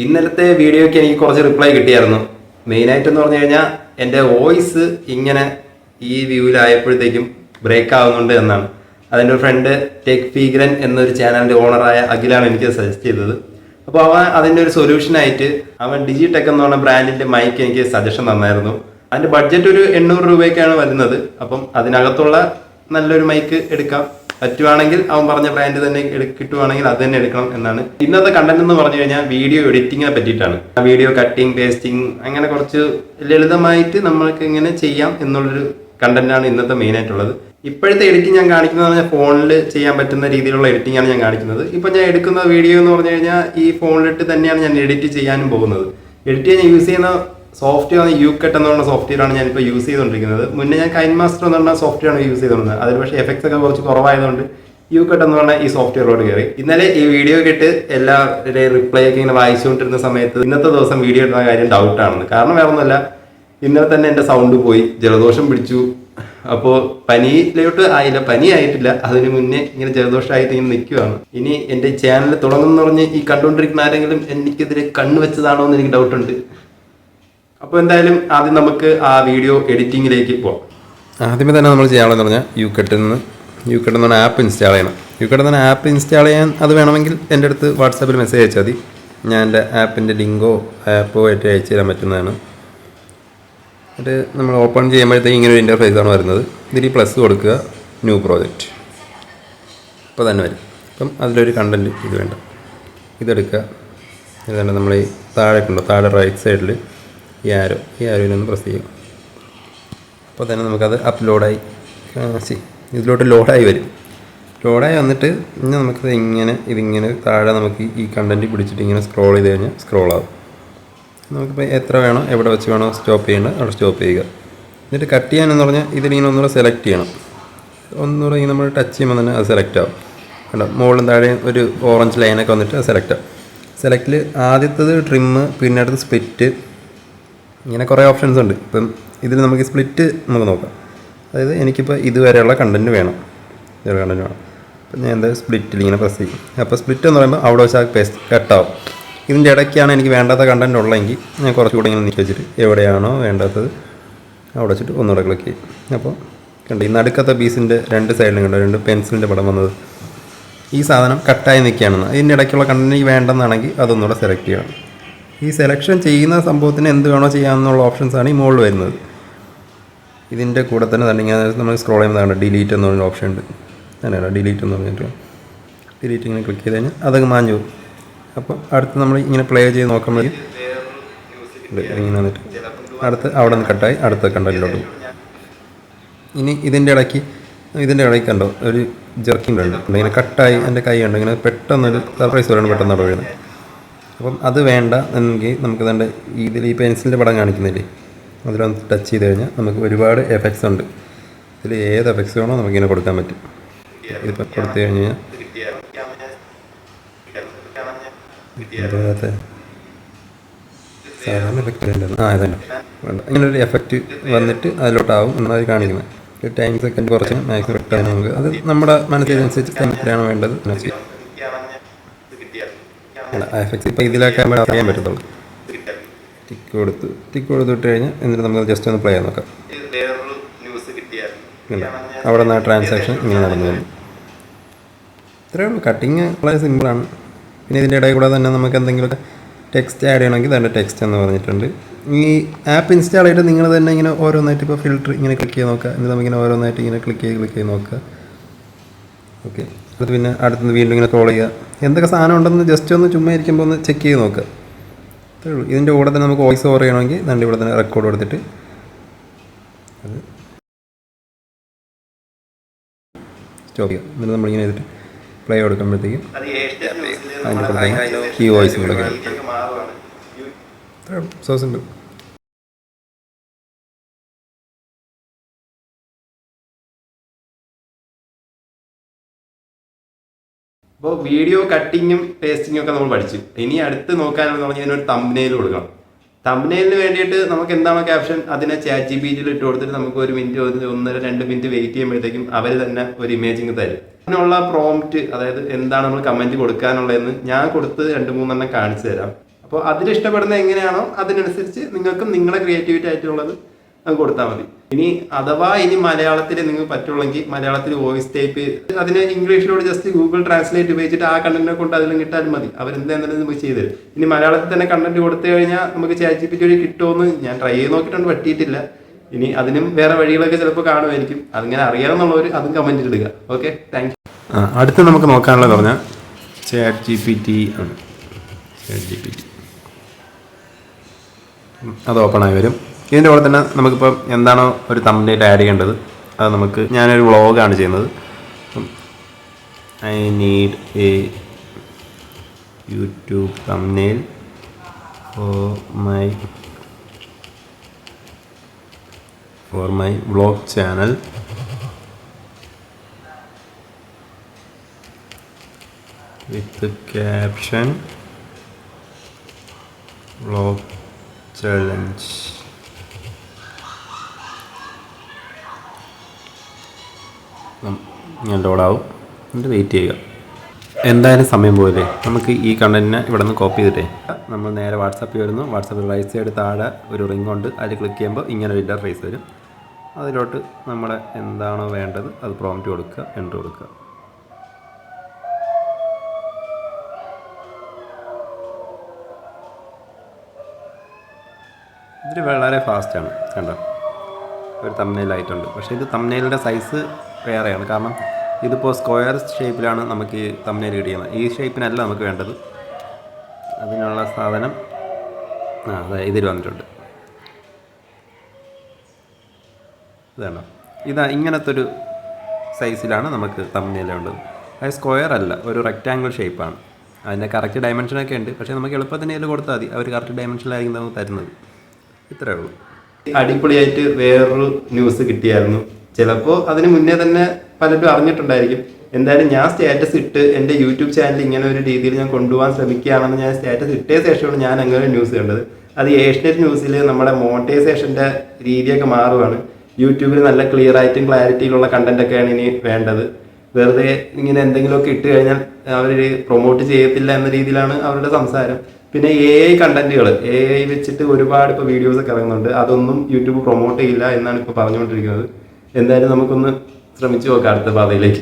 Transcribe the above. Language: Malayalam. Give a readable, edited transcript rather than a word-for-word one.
ഇന്നലത്തെ വീഡിയോയ്ക്ക് എനിക്ക് കുറച്ച് റിപ്ലൈ കിട്ടിയായിരുന്നു. മെയിനായിട്ട് എന്ന് പറഞ്ഞു കഴിഞ്ഞാൽ എൻ്റെ വോയിസ് ഇങ്ങനെ ഈ വ്യൂവിലായപ്പോഴത്തേക്കും ബ്രേക്ക് ആവുന്നുണ്ട് എന്നാണ്. അതിൻ്റെ ഒരു ഫ്രണ്ട് ടെക് ഫീഗ്രൻ എന്നൊരു ചാനലിൻ്റെ ഓണറായ അഖിലാണ് എനിക്ക് സജസ്റ്റ് ചെയ്തത്. അപ്പോൾ അവൻ അതിൻ്റെ ഒരു സൊല്യൂഷനായിട്ട് അവൻ ഡിജിടെക് എന്ന് പറഞ്ഞ ബ്രാൻഡിൻ്റെ മൈക്ക് എനിക്ക് സജഷൻ തന്നായിരുന്നു. അതിൻ്റെ ബഡ്ജറ്റ് ഒരു 800 രൂപയ്ക്കാണ് വരുന്നത്. അപ്പം അതിനകത്തുള്ള നല്ലൊരു മൈക്ക് എടുക്കാം. പറ്റുവാണെങ്കിൽ അവൻ പറഞ്ഞ ബ്രാൻഡ് തന്നെ കിട്ടുവാണെങ്കിൽ അത് തന്നെ എടുക്കണം എന്നാണ്. ഇന്നത്തെ കണ്ടന്റ് എന്ന് പറഞ്ഞു കഴിഞ്ഞാൽ വീഡിയോ എഡിറ്റിങ്ങിനെ പറ്റിയിട്ടാണ്. വീഡിയോ കട്ടിങ്, പേസ്റ്റിംഗ്, അങ്ങനെ കുറച്ച് ലളിതമായിട്ട് നമ്മൾക്ക് ഇങ്ങനെ ചെയ്യാം എന്നുള്ളൊരു കണ്ടന്റാണ് ഇന്നത്തെ മെയിൻ ആയിട്ടുള്ളത്. ഇപ്പോഴത്തെ എഡിറ്റിംഗ് ഞാൻ കാണിക്കുന്നത് പറഞ്ഞാൽ ഫോണിൽ ചെയ്യാൻ പറ്റുന്ന രീതിയിലുള്ള എഡിറ്റിംഗ് ആണ് ഞാൻ കാണിക്കുന്നത്. ഇപ്പം ഞാൻ എടുക്കുന്ന വീഡിയോ എന്ന് പറഞ്ഞു കഴിഞ്ഞാൽ ഈ ഫോണിലിട്ട് തന്നെയാണ് ഞാൻ എഡിറ്റ് ചെയ്യാനും പോകുന്നത്. എഡിറ്റ് ചെയ്യാൻ യൂസ് ചെയ്യുന്ന സോഫ്റ്റ്വെയർ യൂകട്ട് എന്ന് പറഞ്ഞ സോഫ്റ്റ്വെയറാണ് ഞാനിപ്പോൾ യൂസ് ചെയ്തുകൊണ്ടിരിക്കുന്നത്. മുന്നേ ഞാൻ കൈൻമാസ്റ്റർ എന്ന് പറഞ്ഞ സോഫ്റ്റ്വെയറാണ് യൂസ് ചെയ്തുകൊണ്ടിരുന്നത്. അതിൽ പക്ഷേ എഫക്ട്സ് ഒക്കെ കുറച്ച് കുറവായതുകൊണ്ട് യൂകട്ട് എന്ന് പറഞ്ഞ ഈ സോഫ്റ്റ്വെയറോട് കയറി. ഇന്നലെ ഈ വീഡിയോ കേട്ട് എല്ലാവരുടെയും റിപ്ലൈ ഒക്കെ ഇങ്ങനെ വായിച്ചുകൊണ്ടിരുന്ന സമയത്ത് ഇന്നത്തെ ദിവസം വീഡിയോ ഇടുന്ന കാര്യം ഡൗട്ടാണെന്ന്. കാരണം വേറെ ഒന്നുമല്ല, ഇന്നലെ തന്നെ എൻ്റെ സൗണ്ട് പോയി, ജലദോഷം പിടിച്ചു. അപ്പോൾ പനിയിലോട്ട് ആയില്ല, പനി ആയിട്ടില്ല, അതിന് മുന്നേ ഇങ്ങനെ ജലദോഷമായിട്ട് ഇങ്ങനെ നിൽക്കുകയാണ്. ഇനി എൻ്റെ ചാനൽ തുടങ്ങുമെന്ന് പറഞ്ഞ് ഈ കണ്ടുകൊണ്ടിരിക്കുന്ന ആരെങ്കിലും എനിക്കെതിരെ കണ്ണു വെച്ചതാണോ എന്ന് എനിക്ക് ഡൗട്ടുണ്ട്. അപ്പോൾ എന്തായാലും ആദ്യം നമുക്ക് ആ വീഡിയോ എഡിറ്റിങ്ങിലേക്ക് പോകാം. ആദ്യമേ തന്നെ നമ്മൾ ചെയ്യാനുള്ളതെന്ന് പറഞ്ഞാൽ യൂകട്ട് എന്ന് പറഞ്ഞ ആപ്പ് ഇൻസ്റ്റാൾ ചെയ്യണം. യൂകട്ട് എന്ന് പറഞ്ഞ ആപ്പ് ഇൻസ്റ്റാൾ ചെയ്യാൻ അത് വേണമെങ്കിൽ എൻ്റെ അടുത്ത് വാട്സാപ്പിൽ മെസ്സേജ് അയച്ചാൽ മതി. ഞാൻ എൻ്റെ ആപ്പിൻ്റെ ലിങ്കോ ആപ്പോ ആയിട്ട് അയച്ചു തരാൻ പറ്റുന്നതാണ്. അത് നമ്മൾ ഓപ്പൺ ചെയ്യുമ്പോഴത്തേക്ക് ഇങ്ങനെ ഒരു ഇൻ്റർഫേസാണ് വരുന്നത്. ഇതിൽ പ്ലസ് കൊടുക്കുക, ന്യൂ പ്രോജക്റ്റ്, അപ്പോൾ തന്നെ വരും. അപ്പം അതിലൊരു കണ്ടൻറ്റ് ഇത് വേണ്ട, ഇതെടുക്കുക. ഇതുകൊണ്ട് നമ്മൾ ഈ താഴെ ഉണ്ടോ, താഴെ റൈറ്റ് സൈഡിൽ ഈ ആരോയിലൊന്ന് പ്രസ് ചെയ്യും. അപ്പോൾ തന്നെ നമുക്കത് അപ്ലോഡായി ഇതിലോട്ട് ലോഡായി വരും. ലോഡായി വന്നിട്ട് പിന്നെ നമുക്കത് ഇതിങ്ങനെ താഴെ നമുക്ക് ഈ കണ്ടൻറ്റ് പിടിച്ചിട്ട് ഇങ്ങനെ സ്ക്രോൾ ചെയ്ത് കഴിഞ്ഞാൽ സ്ക്രോളാകും. നമുക്കിപ്പോൾ എത്ര വേണോ, എവിടെ വെച്ച് വേണോ സ്റ്റോപ്പ് ചെയ്യേണ്ടത് അവിടെ സ്റ്റോപ്പ് ചെയ്യുക. എന്നിട്ട് കട്ട് ചെയ്യാനെന്ന് പറഞ്ഞാൽ ഇതിലിങ്ങനെ ഒന്നുകൂടെ സെലക്ട് ചെയ്യണം. ഒന്നുകൂടെ ഇങ്ങനെ നമ്മൾ ടച്ച് ചെയ്യുമ്പോൾ തന്നെ അത് സെലക്ട് ആവും. കണ്ടോ, മുകളിലും താഴെയും ഒരു ഓറഞ്ച് ലൈനൊക്കെ വന്നിട്ട് അത് സെലക്ട് ആവും. സെലക്റ്റിൽ ആദ്യത്തത് ട്രിമ്മ്, പിന്നെ അടുത്ത് സ്പ്ലിറ്റ്, ഇങ്ങനെ കുറേ ഓപ്ഷൻസ് ഉണ്ട്. ഇപ്പം ഇതിൽ നമുക്ക് സ്പ്ലിറ്റ് നമുക്ക് നോക്കാം. അതായത് എനിക്കിപ്പോൾ ഇതുവരെയുള്ള കണ്ടൻറ്റ് വേണം, അപ്പം ഞാൻ എന്താ സ്പ്ലിറ്റിൽ ഇങ്ങനെ പ്രസ് ചെയ്യും. അപ്പോൾ സ്പ്ലിറ്റ് എന്ന് പറയുമ്പോൾ അവിടെ വെച്ച് ആ പേസ്റ്റ് കട്ടാവും. ഇതിൻ്റെ ഇടയ്ക്കാണ് എനിക്ക് വേണ്ടാത്ത കണ്ടൻറ്റ് ഉള്ളതെങ്കിൽ ഞാൻ കുറച്ചുകൂടെ ഇങ്ങനെ നീക്കി വെച്ചിട്ട് എവിടെയാണോ വേണ്ടാത്തത് അവിടെ വെച്ചിട്ട് ഒന്നുകൂടെ ക്ലിക്ക് ചെയ്യും. അപ്പോൾ കണ്ടു, ഈ നടുക്കത്തെ പീസിൻ്റെ രണ്ട് സൈഡിലും കണ്ടോ, രണ്ട് പെൻസിലിൻ്റെ പടം വന്നത്. ഈ സാധനം കട്ടായി നിൽക്കുകയാണെന്ന്. ഇതിൻ്റെ ഇടയ്ക്കുള്ള കണ്ടൻറ്റ് വേണ്ടെന്നാണെങ്കിൽ അതൊന്നുകൂടെ സെലക്ട് ചെയ്യണം. ഈ സെലക്ഷൻ ചെയ്യുന്ന സംഭവത്തിന് എന്ത് വേണോ ചെയ്യാമെന്നുള്ള ഓപ്ഷൻസാണ് ഈ മുകളിൽ വരുന്നത്. ഇതിൻ്റെ കൂടെ തന്നെ ഇങ്ങനെ നമ്മൾ സ്ക്രോൾ ചെയ്യുന്നതാണ് ഡിലീറ്റ് എന്ന് പറഞ്ഞൊരു ഓപ്ഷൻ ഉണ്ട്. അങ്ങനെയാണ് ഡിലീറ്റ് എന്ന് പറഞ്ഞിട്ട് ഡിലീറ്റ് ഇങ്ങനെ ക്ലിക്ക് ചെയ്ത് കഴിഞ്ഞാൽ അതങ്ങ് മാഞ്ഞു പോകും. അപ്പോൾ അടുത്ത് നമ്മൾ ഇങ്ങനെ പ്ലേ ചെയ്ത് നോക്കുമ്പോഴേക്കും ഇങ്ങനെ വന്നിട്ട് അടുത്ത് അവിടെ നിന്ന് കട്ടായി അടുത്ത കണ്ടൻറ്റിലോട്ട് പോകും. ഇനി ഇതിൻ്റെ ഇടയ്ക്ക് കണ്ടോ ഒരു ജെർക്കിംഗ് ഉണ്ട്, ഇങ്ങനെ കട്ടായി എൻ്റെ കൈ ഉണ്ട്, ഇങ്ങനെ പെട്ടെന്നൊരു സർപ്രൈസ് വരണം, പെട്ടെന്ന് അവിടെ വീഴുന്നത്. അപ്പം അത് വേണ്ട എങ്കിൽ നമുക്ക് തന്നെ ഇതിൽ ഈ പെൻസിലിൻ്റെ പടം കാണിക്കുന്നില്ലേ, അതിലൊന്ന് ടച്ച് ചെയ്ത് കഴിഞ്ഞാൽ നമുക്ക് ഒരുപാട് എഫക്ട്സ് ഉണ്ട്. ഇതിൽ ഏത് എഫക്ട്സ് വേണോ നമുക്കിങ്ങനെ കൊടുക്കാൻ പറ്റും. ഇതിപ്പോൾ കൊടുത്തു കഴിഞ്ഞാൽ സാധാരണ എഫക്റ്റ് ഇതന്നെ വേണ്ട, ഇങ്ങനൊരു എഫക്റ്റ് വന്നിട്ട് അതിലോട്ടാവും എന്നാൽ കാണിക്കുന്നത്. ടൈം സെക്കൻഡ് കുറച്ച് മാക്സിമം പെട്ടെന്ന് നമുക്ക് അത് നമ്മുടെ മനസ്സിനനുസരിച്ച് എത്രയാണോ വേണ്ടത് എഫക്ട്സ്. ഇപ്പോൾ ഇതിലൊക്കെ നമ്മൾ അറിയാൻ പറ്റത്തുള്ളൂ. ടിക്ക് കൊടുത്തിട്ട് കഴിഞ്ഞാൽ എന്നിട്ട് നമുക്ക് ജസ്റ്റ് ഒന്ന് പ്ലേ ചെയ്യാൻ നോക്കാം. അവിടെ നിന്ന് ട്രാൻസാക്ഷൻ ഇങ്ങനെ നടന്നു വന്നു. ഇത്രയേ ഉള്ളൂ. കട്ടിങ് വളരെ സിമ്പിളാണ്. പിന്നെ ഇതിൻ്റെ ഇടയിൽ കൂടെ തന്നെ നമുക്ക് എന്തെങ്കിലുമൊക്കെ ടെക്സ്റ്റ് ആഡ് ചെയ്യണമെങ്കിൽ തന്നെ ടെക്സ്റ്റ് എന്ന് പറഞ്ഞിട്ടുണ്ട്. ഈ ആപ്പ് ഇൻസ്റ്റാൾ ചെയ്തിട്ട് നിങ്ങൾ തന്നെ ഇങ്ങനെ ഓരോന്നായിട്ട് ഇപ്പോൾ ഫിൽറ്റർ ഇങ്ങനെ ക്ലിക്ക് ചെയ്ത് നോക്കുക. എന്നിട്ട് നമുക്കിങ്ങനെ ഓരോന്നായിട്ട് ഇങ്ങനെ ക്ലിക്ക് ചെയ്ത് നോക്കുക. ഓക്കെ, അത് പിന്നെ അടുത്ത് വീണ്ടും ഇങ്ങനെ സ്ക്രോൾ ചെയ്യുക. എന്തൊക്കെ സാധനം ഉണ്ടെന്ന് ജസ്റ്റ് ഒന്ന് ചുമ്മാ ഇരിക്കുമ്പോൾ ഒന്ന് ചെക്ക് ചെയ്ത് നോക്കുക. അത്രേ ഉള്ളൂ. ഇതിൻ്റെ കൂടെ തന്നെ നമുക്ക് വോയിസ് ഓവർ ചെയ്യണമെങ്കിൽ നമ്മുടെ ഇവിടെ തന്നെ റെക്കോർഡ് കൊടുത്തിട്ട് അത് സ്റ്റോപ്പ് ചെയ്യുക. എന്നിട്ട് നമ്മളിങ്ങനെ ചെയ്തിട്ട് പ്ലേ കൊടുക്കുമ്പോഴത്തേക്കും അതിൻ്റെ ഈ വോയിസ് കൂടെ സോ സിമ്പിൾ. അപ്പോൾ വീഡിയോ കട്ടിങ്ങും പേസ്റ്റിങ്ങും ഒക്കെ നമ്മൾ പഠിച്ചു. ഇനി അടുത്ത് നോക്കാനെന്ന് പറഞ്ഞാൽ ഇതിനൊരു തംബ്നെയിൽ കൊടുക്കണം. തംബ്നെയിലിന് വേണ്ടിയിട്ട് നമുക്ക് എന്താണോ ക്യാപ്ഷൻ അതിനെ ChatGPT ഇട്ട് കൊടുത്തിട്ട് നമുക്ക് 1 മിനിറ്റ് 1.5-2 മിനിറ്റ് വെയിറ്റ് ചെയ്യുമ്പോഴത്തേക്കും അവർ തന്നെ ഒരു ഇമേജിങ് തരും. അതിനുള്ള പ്രോംപ്റ്റ്, അതായത് എന്താണ് നമ്മൾ കമൻറ്റ് കൊടുക്കാനുള്ളതെന്ന് ഞാൻ കൊടുത്ത് 2-3 എണ്ണം കാണിച്ചു തരാം. അപ്പോൾ അതിലിഷ്ടപ്പെടുന്ന എങ്ങനെയാണോ അതിനനുസരിച്ച് നിങ്ങൾക്കും നിങ്ങളുടെ ക്രിയേറ്റിവിറ്റി ആയിട്ടുള്ളത് കൊടുത്താൽ മതി. ഇനി അഥവാ മലയാളത്തിൽ നിങ്ങൾക്ക് പറ്റുള്ളെങ്കിൽ മലയാളത്തിൽ വോയിസ് ടൈപ്പ് അതിന് ഇംഗ്ലീഷിലോട് ജസ്റ്റ് ഗൂഗിൾ ട്രാൻസ്ലേറ്റ് ഉപയോഗിച്ചിട്ട് ആ കണ്ടന്റിനെ കൊണ്ട് അതിലും കിട്ടാനും മതി. അവരെന്തായാലും നമുക്ക് ചെയ്തു തരും. ഇനി മലയാളത്തിൽ തന്നെ കണ്ടന്റ് കൊടുത്തു കഴിഞ്ഞാൽ നമുക്ക് ChatGPT വഴി കിട്ടുമെന്ന് ഞാൻ ട്രൈ ചെയ്ത് നോക്കിയിട്ടുണ്ട്, പറ്റിയിട്ടില്ല. ഇനി അതിനും വേറെ വഴികളൊക്കെ ചിലപ്പോൾ കാണുമായിരിക്കും. അതിങ്ങനെ അറിയാമെന്നുള്ളവർ അതും കമന്റ് ഇടുക. Okay, thank you. അടുത്ത് നമുക്ക് നോക്കാനുള്ളത് പറഞ്ഞാൽ ChatGPT ആണ്. ChatGPT അത് ഓപ്പണായി വരും. ഇതിൻ്റെ കൂടെ തന്നെ നമുക്കിപ്പോൾ എന്താണോ ഒരു തംബ്നെയിൽ ആഡ് ചെയ്യേണ്ടത് അത് നമുക്ക്, ഞാനൊരു വ്ളോഗാണ് ചെയ്യുന്നത്. I need A YouTube thumbnail for my vlog channel with caption vlog challenge. ഞാൻ ലോഡാവും, എന്നിട്ട് വെയിറ്റ് ചെയ്യുക. എന്തായാലും സമയം പോയില്ലേ, നമുക്ക് ഈ കണ്ടന്റിനെ ഇവിടെ നിന്ന് കോപ്പി ചെയ്തിട്ടേ നമ്മൾ നേരെ വാട്സാപ്പിൽ വരുന്നു. വാട്സാപ്പിൽ റൈറ്റ് സൈഡ് താഴെ ഒരു റിംഗ് ഉണ്ട്, അതിൽ ക്ലിക്ക് ചെയ്യുമ്പോൾ ഇങ്ങനെ ഒരു ഇൻ്റർഫേസ് വരും. അതിലോട്ട് നമ്മൾ എന്താണോ വേണ്ടത് അത് പ്രോംപ്റ്റ് കൊടുക്കുക, എൻ്റർ കൊടുക്കുക. ഇതിൽ വളരെ ഫാസ്റ്റാണ്, കണ്ടോ, ഒരു തംബ്നെയിലായിട്ടുണ്ട്. പക്ഷേ ഇത് തംബ്നെയിലിൻ്റെ സൈസ് വേറെയാണ്, കാരണം ഇതിപ്പോൾ സ്ക്വയർ ഷേപ്പിലാണ് നമുക്ക് ഈ തംബ്നെയിൽ കിട്ടിയത്. ഈ ഷേപ്പിനല്ല നമുക്ക് വേണ്ടത്. അതിനുള്ള സാധനം അതെ ഇതിൽ വന്നിട്ടുണ്ട്. ഇതാണോ, ഇങ്ങനത്തെ ഒരു സൈസിലാണ് നമുക്ക് തംബ്നെയിൽ വേണ്ടത്. അത് സ്ക്വയർ അല്ല, ഒരു റെക്റ്റാങ്കിൾ ഷേപ്പാണ്. അതിൻ്റെ കറക്റ്റ് ഡയമെൻഷനൊക്കെ ഉണ്ട്, പക്ഷേ നമുക്ക് എളുപ്പത്തിന് ഇതിൽ കൊടുത്താൽ മതി. അവർ കറക്റ്റ് ഡയമെൻഷനിലായിരിക്കും നമുക്ക് തരുന്നത്. ഇത്രയേ ഉള്ളൂ. അടിപൊളിയായിട്ട് വേറൊരു ന്യൂസ് കിട്ടിയായിരുന്നു. ചിലപ്പോൾ അതിന് മുന്നേ തന്നെ പലരും അറിഞ്ഞിട്ടുണ്ടായിരിക്കും. എന്തായാലും ഞാൻ സ്റ്റാറ്റസ് ഇട്ട് എൻ്റെ യൂട്യൂബ് ചാനൽ ഇങ്ങനെ ഒരു രീതിയിൽ ഞാൻ കൊണ്ടുപോകാൻ ശ്രമിക്കുകയാണെന്ന് ഞാൻ സ്റ്റാറ്റസ് ഇട്ടേ ശേഷമാണ് ഞാൻ അങ്ങനെ ഒരു ന്യൂസ് കണ്ടത്. അത് ഏഷ്യനെറ്റ് ന്യൂസിൽ നമ്മുടെ മോണിറ്റൈസേഷൻ്റെ രീതിയൊക്കെ മാറുകയാണ്. യൂട്യൂബിൽ നല്ല ക്ലിയർ ആയിട്ടും ക്ലാരിറ്റിയിലുള്ള കണ്ടന്റൊക്കെയാണ് ഇനി വേണ്ടത്. വെറുതെ ഇങ്ങനെ എന്തെങ്കിലുമൊക്കെ ഇട്ട് കഴിഞ്ഞാൽ അവർ പ്രൊമോട്ട് ചെയ്യത്തില്ല എന്ന രീതിയിലാണ് അവരുടെ സംസാരം. പിന്നെ AI കണ്ടന്റുകൾ AI വെച്ചിട്ട് ഒരുപാട് ഇപ്പോൾ വീഡിയോസൊക്കെ ഇറങ്ങുന്നുണ്ട്. അതൊന്നും യൂട്യൂബ് പ്രൊമോട്ട് ചെയ്യില്ല എന്നാണ് ഇപ്പോൾ പറഞ്ഞുകൊണ്ടിരിക്കുന്നത്. എന്തായാലും നമുക്കൊന്ന് ശ്രമിച്ചു നോക്കാം അടുത്ത പാതയിലേക്ക്.